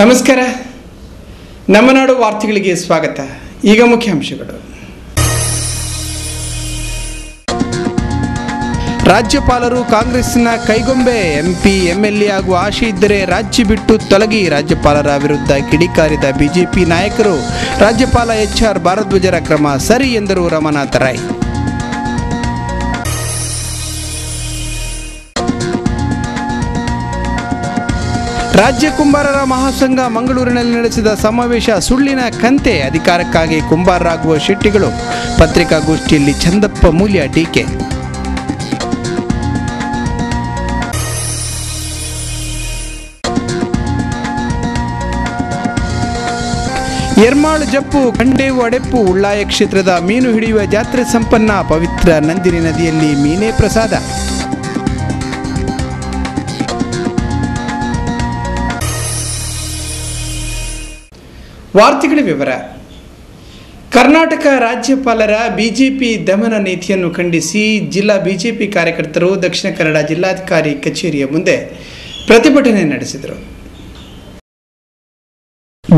ನಮಸ್ಕಾರ. ನಮ್ಮ ನಾಡು ವಾರ್ತೆಗಳಿಗೆ ಸ್ವಾಗತ. ಈಗ ಮುಖ್ಯಾಂಶಗಳು. ರಾಜ್ಯಪಾಲರು ಕಾಂಗ್ರೆಸ್ನ ಕೈಗೊಂಬೆ. ಎಂಪಿ ಎಂಎಲ್ಎ ಆಗುವ ಆಶೆ ಇದ್ದರೆ ರಾಜ್ಯ ಬಿಟ್ಟು ತೊಲಗಿ. ರಾಜ್ಯಪಾಲರ ವಿರುದ್ಧ ಕಿಡಿಕಾರಿದ ಬಿಜೆಪಿ ನಾಯಕರು. ರಾಜ್ಯಪಾಲ HR ಭಾರದ್ವಾಜರ ಕ್ರಮ ಸರಿ ಎಂದರು ರಮಾನಾಥ ರೈ. ರಾಜ್ಯ ಕುಂಬಾರರ ಮಹಾಸಂಘ ಮಂಗಳೂರಿನಲ್ಲಿ ನಡೆಸಿದ ಸಮಾವೇಶ ಸುಳ್ಳಿನ ಕಂತೆ. ಅಧಿಕಾರಕ್ಕಾಗಿ ಕುಂಬಾರರಾಗುವ ಶೆಟ್ಟಿಗಳು. ಪತ್ರಿಕಾಗೋಷ್ಠಿಯಲ್ಲಿ ಚಂದಪ್ಪ ಮೂಲ್ಯ ಟೀಕೆ. ಎರ್ಮಾಳು ಜಪ್ಪು, ಕಂಡೇವು ಅಡೆಪ್ಪು. ಉಳ್ಳಾಯ ಕ್ಷೇತ್ರದ ಮೀನು ಹಿಡಿಯುವ ಜಾತ್ರೆ ಸಂಪನ್ನ. ಪವಿತ್ರ ನಂದಿನಿ ನದಿಯಲ್ಲಿ ಮೀನೇ ಪ್ರಸಾದ. ವಾರ್ತೆಗಳ ವಿವರ. ಕರ್ನಾಟಕ ರಾಜ್ಯಪಾಲರ ಬಿಜೆಪಿ ದಮನ ನೀತಿಯನ್ನು ಖಂಡಿಸಿ ಜಿಲ್ಲಾ ಬಿಜೆಪಿ ಕಾರ್ಯಕರ್ತರು ದಕ್ಷಿಣ ಕನ್ನಡ ಜಿಲ್ಲಾಧಿಕಾರಿ ಕಚೇರಿಯ ಮುಂದೆ ಪ್ರತಿಭಟನೆ ನಡೆಸಿದರು.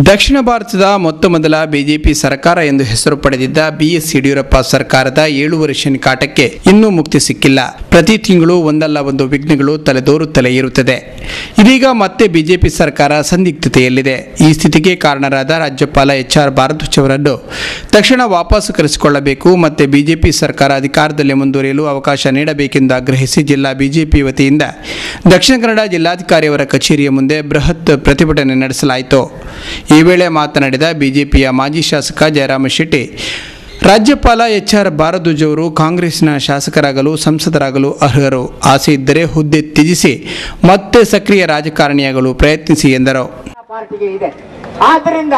ದಕ್ಷಿಣ ಭಾರತದ ಮೊತ್ತ ಮೊದಲ ಬಿಜೆಪಿ ಸರ್ಕಾರ ಎಂದು ಹೆಸರು ಪಡೆದಿದ್ದ BS ಯಡಿಯೂರಪ್ಪ ಸರ್ಕಾರದ 7 ವರ್ಷ ಕಾಟಕ್ಕೆ ಇನ್ನೂ ಮುಕ್ತಿ ಸಿಕ್ಕಿಲ್ಲ. ಪ್ರತಿ ತಿಂಗಳು ಒಂದಲ್ಲ ಒಂದು ವಿಘ್ನಗಳು ತಲೆದೋರುತ್ತಲೇ ಇರುತ್ತದೆ. ಇದೀಗ ಮತ್ತೆ ಬಿಜೆಪಿ ಸರ್ಕಾರ ಸಂದಿಗ್ಧತೆಯಲ್ಲಿದೆ. ಈ ಸ್ಥಿತಿಗೆ ಕಾರಣರಾದ ರಾಜ್ಯಪಾಲ HR ಭಾರದ್ವಾಜ್ ಅವರನ್ನು ತಕ್ಷಣ ವಾಪಸ್ ಕರೆಸಿಕೊಳ್ಳಬೇಕು. ಮತ್ತೆ ಬಿಜೆಪಿ ಸರ್ಕಾರ ಅಧಿಕಾರದಲ್ಲಿ ಮುಂದುವರಿಯಲು ಅವಕಾಶ ನೀಡಬೇಕೆಂದು ಆಗ್ರಹಿಸಿ ಜಿಲ್ಲಾ ಬಿಜೆಪಿ ವತಿಯಿಂದ ದಕ್ಷಿಣ ಕನ್ನಡ ಜಿಲ್ಲಾಧಿಕಾರಿಯವರ ಕಚೇರಿಯ ಮುಂದೆ ಬೃಹತ್ ಪ್ರತಿಭಟನೆ ನಡೆಸಲಾಯಿತು. ಈ ವೇಳೆ ಮಾತನಾಡಿದ ಬಿಜೆಪಿಯ ಮಾಜಿ ಶಾಸಕ ಜಯರಾಮ ಶೆಟ್ಟಿ, ರಾಜ್ಯಪಾಲ HR ಭಾರದ್ವಾಜ್ ಅವರು ಕಾಂಗ್ರೆಸ್ನ ಶಾಸಕರಾಗಲು ಸಂಸದರಾಗಲು ಅರ್ಹರು. ಆಸೆ ಇದ್ದರೆ ಹುದ್ದೆ ತ್ಯಜಿಸಿ ಮತ್ತೆ ಸಕ್ರಿಯ ರಾಜಕಾರಣಿಯಾಗಲು ಪ್ರಯತ್ನಿಸಿ ಎಂದರು. ಆದ್ದರಿಂದ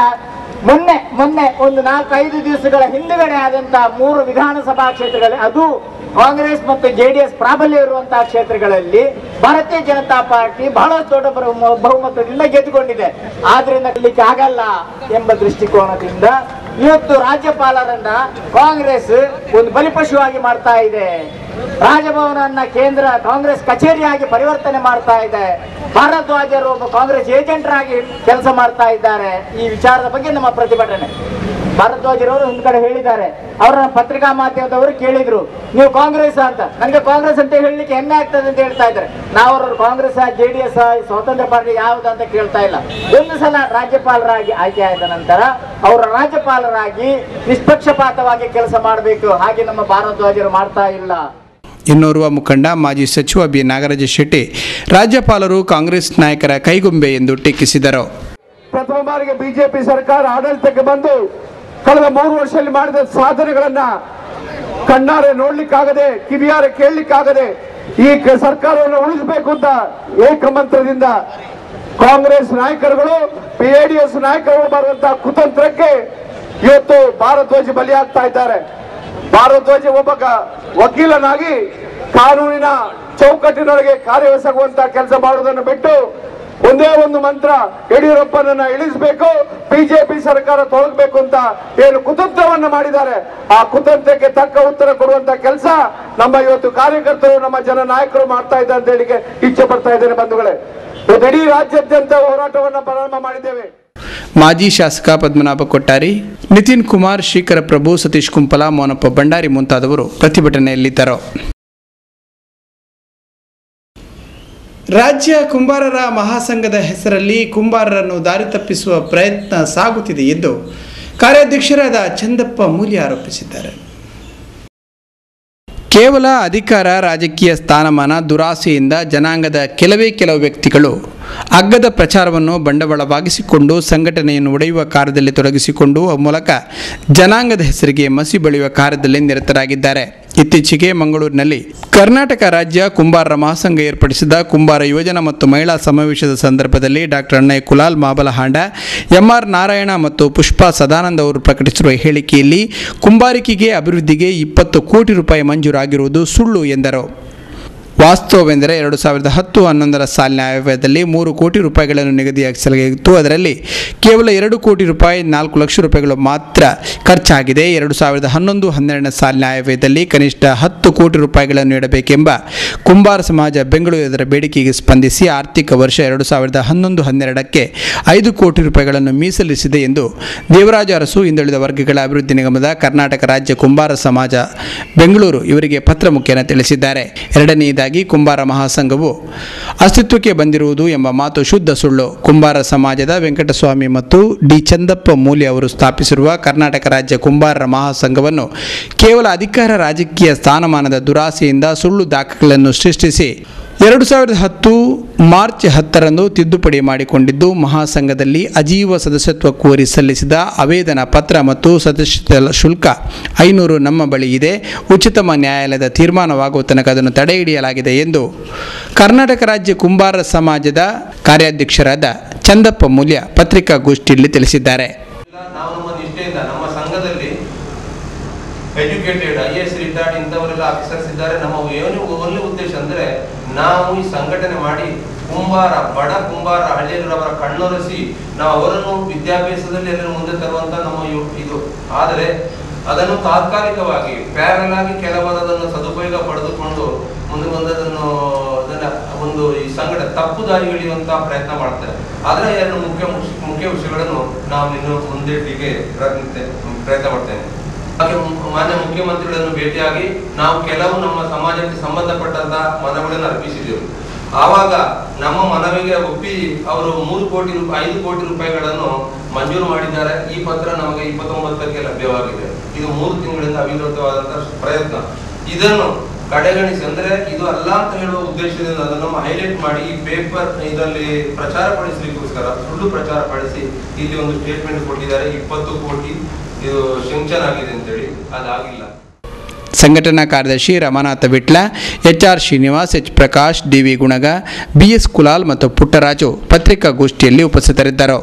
ಮೊನ್ನೆ ಒಂದು 4-5 ದಿವಸಗಳ ಹಿಂದುಗಡೆ ಆದಂತಹ 3 ವಿಧಾನಸಭಾ ಕ್ಷೇತ್ರಗಳಲ್ಲಿ, ಅದು ಕಾಂಗ್ರೆಸ್ ಮತ್ತು JDS ಪ್ರಾಬಲ್ಯ ಇರುವಂತಹ ಕ್ಷೇತ್ರಗಳಲ್ಲಿ ಭಾರತೀಯ ಜನತಾ ಪಾರ್ಟಿ ಬಹಳಷ್ಟು ದೊಡ್ಡ ಬಹುಮತದಿಂದ ಗೆದ್ದುಕೊಂಡಿದೆ. ಆದ್ರಿಂದ ಗೆಲ್ಲಲಿಕ್ಕೆ ಆಗಲ್ಲ ಎಂಬ ದೃಷ್ಟಿಕೋನದಿಂದ ಇವತ್ತು ರಾಜ್ಯಪಾಲರನ್ನ ಕಾಂಗ್ರೆಸ್ ಒಂದು ಬಲಿಪಶುವಾಗಿ ಮಾಡ್ತಾ ಇದೆ. ರಾಜಭವನನ್ನ ಕೇಂದ್ರ ಕಾಂಗ್ರೆಸ್ ಕಚೇರಿಯಾಗಿ ಪರಿವರ್ತನೆ ಮಾಡ್ತಾ ಇದೆ. ಭಾರದ್ವಾಜರು ಒಬ್ಬ ಕಾಂಗ್ರೆಸ್ ಏಜೆಂಟರಾಗಿ ಕೆಲಸ ಮಾಡ್ತಾ ಇದ್ದಾರೆ. ಈ ವಿಚಾರದ ಬಗ್ಗೆ ನಮ್ಮ ಪ್ರತಿಭಟನೆ. ಭಾರದ್ವಾಜರವರು ಹಿಂದ್ಗಡೆ ಹೇಳಿದ್ದಾರೆ. ಅವರನ್ನ ಪತ್ರಿಕಾ ಮಾಧ್ಯಮದವರು ಕೇಳಿದ್ರು, ನೀವು ಕಾಂಗ್ರೆಸ್ ಅಂತ. ನನಗೆ ಕಾಂಗ್ರೆಸ್ ಅಂತ ಹೇಳಲಿಕ್ಕೆ ಹೆಮ್ಮೆ ಆಗ್ತದೆ ಅಂತ ಹೇಳ್ತಾ ಇದ್ದಾರೆ. ನಾವು ಅವರು ಕಾಂಗ್ರೆಸ್ JDS ಸ್ವತಂತ್ರ ಪಾರ್ಟಿ ಯಾವ್ದು ಅಂತ ಕೇಳ್ತಾ ಇಲ್ಲ. ಒಂದು ಸಲ ರಾಜ್ಯಪಾಲರಾಗಿ ಆಯ್ಕೆ ಆದ ನಂತರ ಅವರ ರಾಜ್ಯಪಾಲರಾಗಿ ನಿಷ್ಪಕ್ಷಪಾತವಾಗಿ ಕೆಲಸ ಮಾಡಬೇಕು. ಹಾಗೆ ನಮ್ಮ ಭಾರದ್ವಾಜರು ಮಾಡ್ತಾ ಇಲ್ಲ. ಇನ್ನೋರ್ವ ಮುಖಂಡ ಮಾಜಿ ಸಚಿವ B ನಾಗರಾಜ ಶೆಟ್ಟಿ ರಾಜ್ಯಪಾಲರು ಕಾಂಗ್ರೆಸ್ ನಾಯಕರ ಕೈಗೊಂಬೆ ಎಂದು ಟೀಕಿಸಿದರು. ಪ್ರಥಮ ಬಾರಿಗೆ ಬಿಜೆಪಿ ಸರ್ಕಾರ ಆಡಳಿತಕ್ಕೆ ಬಂದು ಕಳೆದ 3 ವರ್ಷದಲ್ಲಿ ಮಾಡಿದ ಸಾಧನೆಗಳನ್ನ ಕಣ್ಣಾರೆ ನೋಡ್ಲಿಕ್ಕಾಗದೆ, ಕಿವಿಯಾರೆ ಕೇಳಲಿಕ್ಕಾಗದೆ ಈ ಸರ್ಕಾರವನ್ನು ಉಳಿಸಬೇಕು ಅಂತ ಏಕಮಂತ್ರದಿಂದ ಕಾಂಗ್ರೆಸ್ ನಾಯಕರುಗಳು, JDS ನಾಯಕರುಗಳು ಬರುವಂತಹ ಕುತಂತ್ರಕ್ಕೆ ಇವತ್ತು ಭಾರದ್ವಾಜ್ ಬಲಿಯಾಗ್ತಾ ಇದ್ದಾರೆ. ಭಾರದ್ವಾಜ್ ಒಬ್ಬ ವಕೀಲನಾಗಿ ಕಾನೂನಿನ ಚೌಕಟ್ಟಿನೊಳಗೆ ಕಾರ್ಯವೆಸಗುವಂತಹ ಕೆಲಸ ಮಾಡುವುದನ್ನು ಬಿಟ್ಟು ಒಂದೇ ಒಂದು ಮಂತ್ರ, ಯಡಿಯೂರಪ್ಪನನ್ನ ಇಳಿಸಬೇಕು, ಬಿಜೆಪಿ ಸರ್ಕಾರ ತೊಲಗಬೇಕು ಅಂತ ಏನು ಕುತಂತ್ರವನ್ನ ಮಾಡಿದ್ದಾರೆ, ಆ ಕುತಂತ್ರಕ್ಕೆ ತಕ್ಕ ಉತ್ತರ ಕೊಡುವಂತ ಕೆಲಸ ನಮ್ಮ ಇವತ್ತು ಕಾರ್ಯಕರ್ತರು, ನಮ್ಮ ಜನ ನಾಯಕರು ಮಾಡ್ತಾ ಇದ್ದಾರೆ ಅಂತ ಹೇಳಿಕೆ ಇಚ್ಛೆ ಪಡ್ತಾ ಇದ್ದೇನೆ. ಬಂಧುಗಳೇ, ಇಡೀ ರಾಜ್ಯಾದ್ಯಂತ ಹೋರಾಟವನ್ನ ಪ್ರಾರಂಭ ಮಾಡಿದ್ದೇವೆ. ಮಾಜಿ ಶಾಸಕ ಪದ್ಮನಾಭ ಕೊಟ್ಟಾರಿ, ನಿತಿನ್ ಕುಮಾರ್, ಶ್ರೀಕರ ಪ್ರಭು, ಸತೀಶ್ ಕುಂಪಲ, ಮೋನಪ್ಪ ಭಂಡಾರಿ ಮುಂತಾದವರು ಪ್ರತಿಭಟನೆಯಲ್ಲಿದ್ದರು. ರಾಜ್ಯ ಕುಂಬಾರರ ಮಹಾಸಂಘದ ಹೆಸರಲ್ಲಿ ಕುಂಬಾರರನ್ನು ದಾರಿ ತಪ್ಪಿಸುವ ಪ್ರಯತ್ನ ಸಾಗುತ್ತಿದೆ ಎಂದು ಕಾರ್ಯಾಧ್ಯಕ್ಷರಾದ ಚಂದಪ್ಪ ಮೂಲ್ಯ ಆರೋಪಿಸಿದ್ದಾರೆ. ಕೇವಲ ಅಧಿಕಾರ, ರಾಜಕೀಯ ಸ್ಥಾನಮಾನ, ದುರಾಸೆಯಿಂದ ಜನಾಂಗದ ಕೆಲವು ವ್ಯಕ್ತಿಗಳು ಅಗ್ಗದ ಪ್ರಚಾರವನ್ನು ಬಂಡವಾಳವಾಗಿಸಿಕೊಂಡು ಸಂಘಟನೆಯನ್ನು ಒಡೆಯುವ ಕಾರ್ಯದಲ್ಲಿ ತೊಡಗಿಸಿಕೊಂಡು ಆ ಮೂಲಕ ಜನಾಂಗದ ಹೆಸರಿಗೆ ಮಸಿ ಬಳಿಯುವ ಕಾರ್ಯದಲ್ಲಿ ನಿರತರಾಗಿದ್ದಾರೆ. ಇತ್ತೀಚೆಗೆ ಮಂಗಳೂರಿನಲ್ಲಿ ಕರ್ನಾಟಕ ರಾಜ್ಯ ಕುಂಬಾರರ ಮಹಾಸಂಘ ಏರ್ಪಡಿಸಿದ ಕುಂಬಾರ ಯುವಜನ ಮತ್ತು ಮಹಿಳಾ ಸಮಾವೇಶದ ಸಂದರ್ಭದಲ್ಲಿ ಡಾಕ್ಟರ್ ಅಣ್ಣಯ್ಯ ಕುಲಾಲ್ ಮಾಬಲಹಾಂಡ, MR ನಾರಾಯಣ ಮತ್ತು ಪುಷ್ಪಾ ಸದಾನಂದ ಅವರು ಪ್ರಕಟಿಸಿರುವ ಹೇಳಿಕೆಯಲ್ಲಿ ಕುಂಬಾರಿಕೆಗೆ ಅಭಿವೃದ್ಧಿಗೆ 20 ಕೋಟಿ ರೂಪಾಯಿ ಮಂಜೂರಾಗಿರುವುದು ಸುಳ್ಳು ಎಂದರು. ವಾಸ್ತವವೆಂದರೆ 2010-11 ಸಾಲಿನ ಆಯವ್ಯಯದಲ್ಲಿ 3 ಕೋಟಿ ರೂಪಾಯಿಗಳನ್ನು ನಿಗದಿಯಾಗಿಸಲಾಗಿತ್ತು. ಅದರಲ್ಲಿ ಕೇವಲ 2 ಕೋಟಿ ರೂಪಾಯಿ 4 ಲಕ್ಷ ರೂಪಾಯಿಗಳು ಮಾತ್ರ ಖರ್ಚಾಗಿದೆ. 2011-12 ಸಾಲಿನ ಆಯವ್ಯಯದಲ್ಲಿ ಕನಿಷ್ಠ 10 ಕೋಟಿ ರೂಪಾಯಿಗಳನ್ನು ನೀಡಬೇಕೆಂಬ ಕುಂಬಾರ ಸಮಾಜ ಬೆಂಗಳೂರು ಇದರ ಬೇಡಿಕೆಗೆ ಸ್ಪಂದಿಸಿ ಆರ್ಥಿಕ ವರ್ಷ 2011-12ಕ್ಕೆ 5 ಕೋಟಿ ರೂಪಾಯಿಗಳನ್ನು ಮೀಸಲಿರಿಸಿದೆ ಎಂದು ದೇವರಾಜ ಅರಸು ಹಿಂದುಳಿದ ವರ್ಗಗಳ ಅಭಿವೃದ್ಧಿ ನಿಗಮದ ಕರ್ನಾಟಕ ರಾಜ್ಯ ಕುಂಬಾರ ಸಮಾಜ ಬೆಂಗಳೂರು ಇವರಿಗೆ ಪತ್ರ ಮುಖೇನ ತಿಳಿಸಿದ್ದಾರೆ. ಎರಡನೆಯದಾಗಿ ಕುಂಬಾರ ಮಹಾಸಂಘವು ಅಸ್ತಿತ್ವಕ್ಕೆ ಬಂದಿರುವುದು ಎಂಬ ಮಾತು ಶುದ್ಧ ಸುಳ್ಳು. ಕುಂಬಾರ ಸಮಾಜದ ವೆಂಕಟಸ್ವಾಮಿ ಮತ್ತು ಡಿ ಚಂದಪ್ಪ ಮೂಲಿ ಅವರು ಸ್ಥಾಪಿಸಿರುವ ಕರ್ನಾಟಕ ರಾಜ್ಯ ಕುಂಬಾರರ ಮಹಾಸಂಘವನ್ನು ಕೇವಲ ಅಧಿಕಾರ ರಾಜಕೀಯ ಸ್ಥಾನಮಾನದ ದುರಾಸೆಯಿಂದ ಸುಳ್ಳು ದಾಖಲೆಗಳನ್ನು ಸೃಷ್ಟಿಸಿ 2010 ಮಾರ್ಚ್ 10ರಂದು ತಿದ್ದುಪಡಿ ಮಾಡಿಕೊಂಡಿದ್ದು, ಮಹಾಸಂಘದಲ್ಲಿ ಅಜೀವ ಸದಸ್ಯತ್ವ ಕೋರಿ ಸಲ್ಲಿಸಿದ ಆವೇದನ ಪತ್ರ ಮತ್ತು ಸದಸ್ಯತ್ವ ಶುಲ್ಕ 500 ನಮ್ಮ ಬಳಿ ಇದೆ. ಉಚ್ಚತಮ ನ್ಯಾಯಾಲಯದ ತೀರ್ಮಾನವಾಗುವ ತನಕ ಅದನ್ನು ತಡೆ ಹಿಡಿಯಲಾಗಿದೆ ಎಂದು ಕರ್ನಾಟಕ ರಾಜ್ಯ ಕುಂಬಾರ ಸಮಾಜದ ಕಾರ್ಯಾಧ್ಯಕ್ಷರಾದ ಚಂದಪ್ಪ ಮೂಲ್ಯ ಪತ್ರಿಕಾಗೋಷ್ಠಿಯಲ್ಲಿ ತಿಳಿಸಿದ್ದಾರೆ. ಎಜುಕೇಟೆಡ್ IAS ರಿಟೈರ್ಡ್ ಇಂಥವರೆಲ್ಲ ಆಫೀಸರ್ಸ್ ಇದ್ದಾರೆ. ನಮ್ಮ ಓನ್ಲಿ ಉದ್ದೇಶ ಅಂದ್ರೆ ನಾವು ಈ ಸಂಘಟನೆ ಮಾಡಿ ಬಡ ಕುಂಬಾರ ಹಳ್ಳಿಯವರ ಕಣ್ಣೊರೆಸಿ ನಾವು ಅವರನ್ನು ವಿದ್ಯಾಭ್ಯಾಸದಲ್ಲಿ ಎಲ್ಲ ಮುಂದೆ ತರುವಂತ ನಮ್ಮ ಇದು. ಆದರೆ ಅದನ್ನು ತಾತ್ಕಾಲಿಕವಾಗಿ ಪ್ಯಾರಲ್ ಆಗಿ ಕೆಲವರದನ್ನು ಸದುಪಯೋಗ ಪಡೆದುಕೊಂಡು ಮುಂದೆ ಬಂದದನ್ನು ಒಂದು ಈ ಸಂಘಟನೆ ತಪ್ಪು ದಾರಿಗಳಿರುವಂತಹ ಪ್ರಯತ್ನ ಮಾಡ್ತಾರೆ. ಆದ್ರೆ ಎರಡು ಮುಖ್ಯ ವಿಷಯಗಳನ್ನು ನಾವು ಇನ್ನು ಮುಂದಿಟ್ಟಿಗೆ ಪ್ರಯತ್ನ ಮಾಡ್ತೇನೆ. ಹಾಗೆ ಮಾನ್ಯ ಮುಖ್ಯಮಂತ್ರಿಗಳನ್ನು ಭೇಟಿಯಾಗಿ ನಾವು ಕೆಲವು ನಮ್ಮ ಸಮಾಜಕ್ಕೆ ಸಂಬಂಧಪಟ್ಟಂತಹ ಮನವಿಗಳನ್ನು ಅರ್ಪಿಸಿದೆವು. ಆವಾಗ ನಮ್ಮ ಮನವಿಗೆ ಒಪ್ಪಿ ಅವರು 5 ಕೋಟಿ ರೂಪಾಯಿಗಳನ್ನು ಮಂಜೂರು ಮಾಡಿದ್ದಾರೆ. ಈ ಪತ್ರ ನಮಗೆ 29ಕ್ಕೆ ಲಭ್ಯವಾಗಿದೆ. ಇದು 3 ತಿಂಗಳಿಂದ ಅವಿರತವಾದಂತಹ ಪ್ರಯತ್ನ. ಇದನ್ನು ಕಡೆಗಣಿಸಿ ಅಂದ್ರೆ ಇದು ಅಲ್ಲ ಅಂತ ಹೇಳುವ ಉದ್ದೇಶದಿಂದ ಅದನ್ನು ಹೈಲೈಟ್ ಮಾಡಿ ಈ ಪೇಪರ್ ಇದರಲ್ಲಿ ಪ್ರಚಾರ ಪಡಿಸಲಿಕ್ಕೋಸ್ಕರ ಸುಳ್ಳು ಪ್ರಚಾರ ಪಡಿಸಿ ಇಲ್ಲಿ ಒಂದು ಸ್ಟೇಟ್ಮೆಂಟ್ ಕೊಟ್ಟಿದ್ದಾರೆ. 20 ಕೋಟಿ ಇದು ಶಂಕ್ಷನ್ ಆಗಿದೆ ಅಂತೇಳಿ, ಅದಾಗಿಲ್ಲ. ಸಂಘಟನಾ ಕಾರ್ಯದರ್ಶಿ Ramanath Vitla, HR Srinivas, H Prakash, DV ಗುಣಗ, BS Kulal ಮತ್ತು ಪುಟ್ಟರಾಜು ಪತ್ರಿಕಾಗೋಷ್ಠಿಯಲ್ಲಿ ಉಪಸ್ಥಿತರಿದ್ದರು.